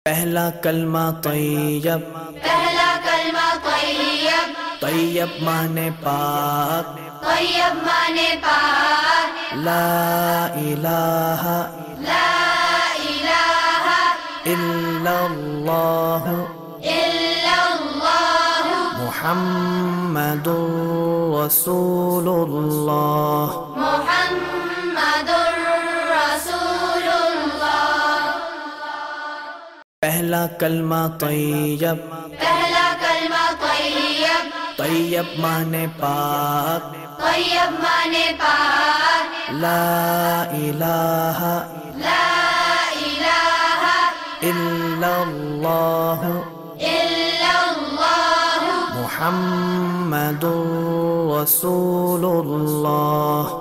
پہلا کلمہ طیب، پہلا کلمہ طیب، طیب مانے پاک، طیب مانے پاک، لا الہ لا الہ الا اللہ الا اللہ محمد رسول اللہ۔ محمد رسول اللہ۔ پہلا کلمہ طیب، پہلا کلمہ طیب، طیب مانے پاک، طیب مانے پاک، لا الہ لا الہ الا اللہ الا اللہ محمد رسول اللہ۔